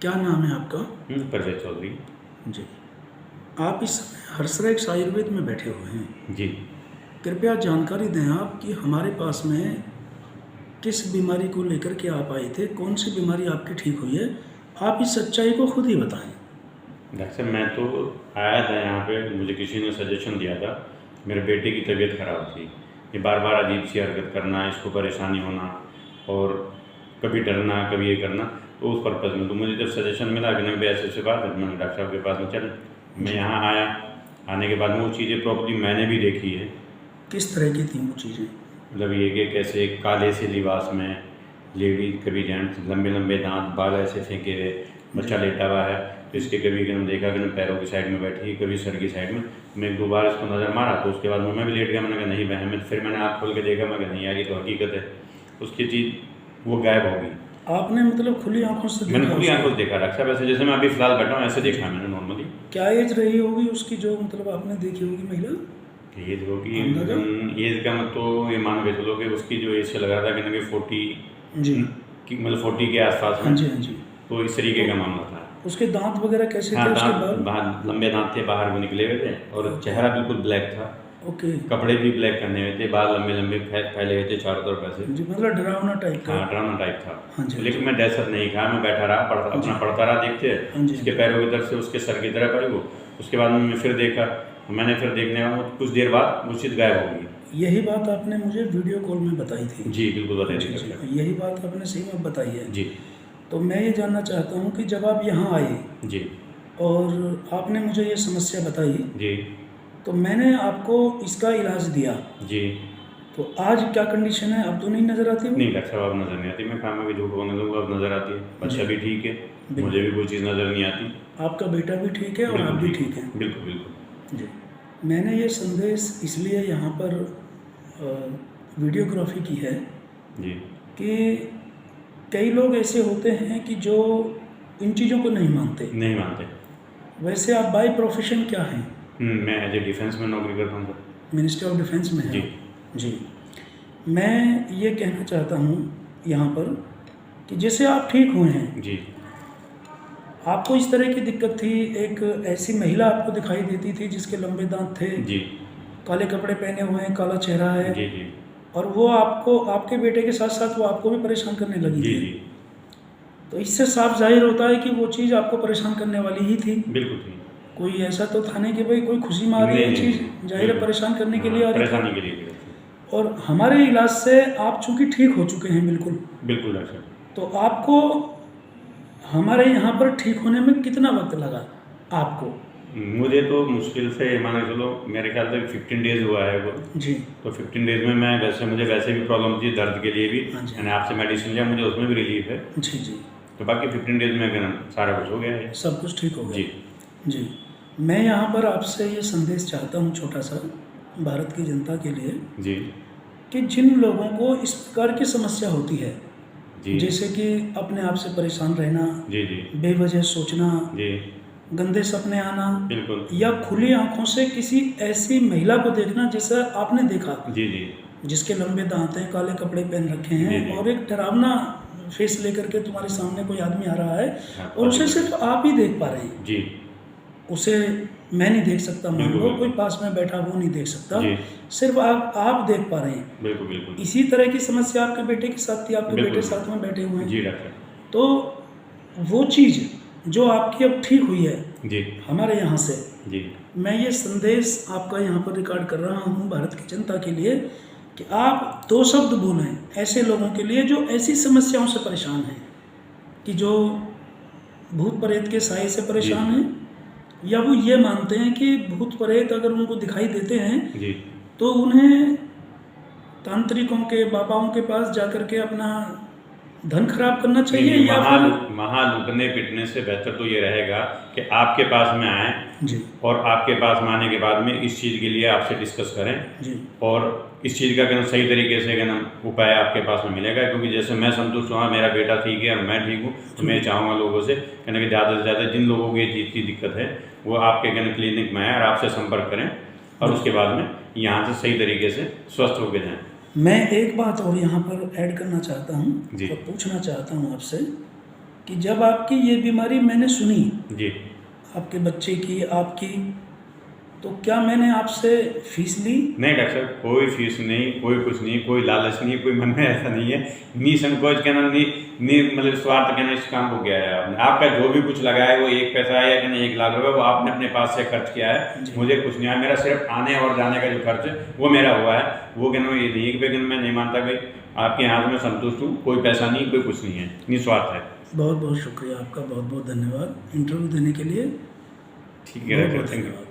क्या नाम है आपका? परवेज चौधरी। जी। आप इस समय हर्षराइट्स आयुर्वेद में बैठे हुए हैं। जी। कृपया जानकारी दें आप कि हमारे पास में किस बीमारी को लेकर के आप आए थे, कौन सी बीमारी आपकी ठीक हुई है? आप इस सच्चाई को खुद ही बताएं। डॉक्टर साहब, मैं तो आया था यहाँ पे, मुझे किसी ने सजेशन दिया था। मेरे बेटे की तबीयत ख़राब थी, ये बार बार अजीब सी हरकत करना, इसको परेशानी होना और कभी डरना, कभी ये करना, तो उस पर्पज़ में तो मुझे जब सजेशन मिला कि नहीं ऐसे बात है, मैंने डॉक्टर साहब के पास में चल, मैं यहाँ आया। आने के बाद में वो चीज़ें प्रॉपर्ली मैंने भी देखी है। किस तरह की थी वो चीज़ें? मतलब ये कि कैसे काले से लिबास में लेडीज, कभी जेंट्स, लंबे लंबे दांत, बाल ऐसे फेंके हुए, बच्चा लेटा हुआ है, इसके कभी कि देखा कि पैरों की साइड में बैठी है, कभी सर की साइड में। मैं एक दो बार इसको नज़र मारा तो उसके बाद मैं भी लेट गया। मैंने कहा नहीं बहन, मैं फिर मैंने आँख खोल के देखा, मैं कहा नहीं यार ये तो हकीकत है। उसकी चीज़ वो गायब हो गई। आपने मतलब खुली आंखों से देखा? मैंने खुली आंखों से देखा डॉक्टर साहब, ऐसे जैसे मैं अभी फिलहाल बैठा हूँ ऐसे देखा मैंने नॉर्मली। क्या एज रही होगी उसकी जो मतलब आपने देखी होगी महिला? एज होगी, अंदाजा? एज का मत तो ये मान के चलो कि उसकी जो एज से लग रहा था कि ना 40 जी। की, मतलब 40 के आसपास हाँ में। जी, हाँ जी। तो इस तरीके का मामला था। उसके दांत वगैरह कैसे हाँ, थे? उसके दांत बाल? बाहर लंबे दांत थे, बाहर भी निकले हुए थे और ओके। चेहरा बिल्कुल ब्लैक था। ओके। कपड़े भी ब्लैक पहने हुए थे, बाल लंबे लंबे फैले हुए थे चारों तरफ ऐसे। जी, मतलब डरावना टाइप का। हाँ, ड्रामा टाइप था। हाँ जी, हाँ लेकिन जी। मैं दहशत नहीं खा, मैं बैठा रहा, अपना पढ़ता रहा। देखते हाँ जी, हाँ इसके जी। पैरों की तरफ से उसके सर की तरफ आई वो। उसके बाद में मैं फिर देखा, मैंने फिर देखने वाला कुछ देर बाद वो चीज़ गायब हो गई। यही बात आपने मुझे वीडियो कॉल में बताई थी। जी बिल्कुल, जी, बताइए जी। डॉक्टर। यही बात आपने सही में बताई है। जी। तो मैं ये जानना चाहता हूँ कि जब आप यहाँ आए जी। और आपने मुझे ये समस्या बताई, जी। तो मैंने आपको इसका इलाज दिया। जी। तो आज क्या कंडीशन है? अब तो नहीं नज़र आती वो? नहीं डॉक्टर साहब, अब नज़र नहीं आती। मैं खामा की झूठ बोलने दूँगा, अब नज़र आती है। बच्चा जी। भी ठीक है, बिल्कुल। मुझे भी कोई चीज़ नज़र नहीं आती। आपका बेटा भी ठीक है और आप भी ठीक हैं? बिल्कुल बिल्कुल। जी। मैंने ये संदेश इसलिए यहाँ पर वीडियोग्राफी की है जी। कि कई लोग ऐसे होते हैं कि जो इन चीज़ों को नहीं मानते। नहीं मानते। वैसे आप बाय प्रोफेशन क्या हैं? मैं एज ए डिफेंस में नौकरी करता हूँ सर। मिनिस्ट्री ऑफ डिफेंस में हैं जी। आप? जी। मैं ये कहना चाहता हूँ यहाँ पर कि जैसे आप ठीक हुए हैं, जी। आपको इस तरह की दिक्कत थी, एक ऐसी महिला आपको दिखाई देती थी जिसके लंबे दांत थे, जी। काले कपड़े पहने हुए हैं, काला चेहरा है, जी। जी। और वो आपको, आपके बेटे के साथ साथ वो आपको भी परेशान करने लगी जी। थी। जी। तो इससे साफ जाहिर होता है कि वो चीज़ आपको परेशान करने वाली ही थी। बिल्कुल ठीक। कोई ऐसा तो था नहीं कि भाई कोई खुशी में आ रही है, ये चीज़ जाहिर है परेशान करने के लिए आ रही परेशानी थी। के लिए। और हमारे इलाज से आप चूँकि ठीक हो चुके हैं बिल्कुल, बिल्कुल डॉक्टर। तो आपको हमारे यहाँ पर ठीक होने में कितना वक्त लगा आपको? मुझे तो मुश्किल से मान के चलो, मेरे ख्याल से 15 डेज़ हुआ है वो। जी। तो 15 डेज़ में मैं मुझे वैसे भी प्रॉब्लम थी दर्द के लिए भी। हाँ जी। मैंने आपसे मेडिसिन लिया, मुझे उसमें भी रिलीफ है। जी, जी। तो बाकी 15 डेज़ में अगर सारा कुछ हो गया है। सब कुछ ठीक हो गया? जी। जी। मैं यहाँ पर आपसे ये संदेश चाहता हूँ छोटा सा, भारत की जनता के लिए, जी। कि जिन लोगों को इस प्रकार की समस्या होती है, जी। जैसे कि अपने आप से परेशान रहना, जी। जी। बेवजह सोचना, जी। गंदे सपने आना, बिल्कुल। या खुली आंखों से किसी ऐसी महिला को देखना जैसा आपने देखा, जी। जी। जिसके लंबे दांत हैं, काले कपड़े पहन रखे हैं, जी। और एक डरावना फेस लेकर के तुम्हारे सामने कोई आदमी आ रहा है, हाँ, और उसे सिर्फ आप ही देख पा रहे हैं। जी। उसे मैं नहीं देख सकता, मान लो बिल्कुल। कोई पास में बैठा वो नहीं देख सकता, जी। सिर्फ आप देख पा रहे हैं। बिल्कुल बिल्कुल। इसी तरह की समस्या आपके बेटे के साथ थी, आपके बिल्कुल। बेटे साथ में बैठे हुए हैं। जी डॉक्टर। तो वो चीज़ जो आपकी अब ठीक हुई है जी। हमारे यहाँ से, जी। मैं ये संदेश आपका यहाँ पर रिकॉर्ड कर रहा हूँ भारत की जनता के लिए, कि आप 2 शब्द बोलें ऐसे लोगों के लिए जो ऐसी समस्याओं से परेशान हैं, कि जो भूत प्रेत के साए से परेशान हैं, या वो ये मानते हैं कि भूत प्रेत अगर उनको दिखाई देते हैं जी। तो उन्हें तांत्रिकों के, बाबाओं के पास जाकर के अपना धन खराब करना चाहिए, या फिर वहाँ लुटने पिटने से बेहतर तो ये रहेगा कि आपके पास में आए जी, और आपके पास में आने के बाद में इस चीज़ के लिए आपसे डिस्कस करें जी, और इस चीज़ का कहना सही तरीके से कहना उपाय आपके पास में मिलेगा। क्योंकि जैसे मैं संतुष्ट हुआ, मेरा बेटा ठीक है और मैं ठीक हूँ, तो मैं चाहूँगा लोगों से कहना कि ज़्यादा से ज़्यादा जिन लोगों को ये चीज़ की दिक्कत है वो आपके कहना क्लिनिक में आए और आपसे संपर्क करें, और उसके बाद में यहाँ से सही तरीके से स्वस्थ होकर जाएँ। मैं एक बात और यहाँ पर ऐड करना चाहता हूँ जी। और पूछना चाहता हूँ आपसे कि जब आपकी ये बीमारी मैंने सुनी, जी आपके बच्चे की, आपकी, तो क्या मैंने आपसे फीस ली? नहीं डॉक्टर साहब, कोई फीस नहीं, कोई कुछ नहीं, कोई लालच नहीं, कोई मन में ऐसा नहीं है। निसंकोच कहना, मतलब स्वार्थ कहना इस काम को किया है आपने। आपका जो भी कुछ लगा है वो 1 पैसा आया कि नहीं 1 लाख रुपए, वो आपने अपने पास से खर्च किया है। मुझे कुछ नहीं आया, मेरा सिर्फ आने और जाने का जो खर्च है वो मेरा हुआ है। वो कहना ये नहीं है कि मैं नहीं मानता कि आपके हाथ में संतुष्ट हूँ, कोई पैसा नहीं, कोई कुछ नहीं है, निस्वार्थ है। बहुत बहुत शुक्रिया आपका, बहुत बहुत धन्यवाद इंटरव्यू देने के लिए। ठीक है बहुत डॉक्टर, बहुत थैंक यू। धन्यवाद।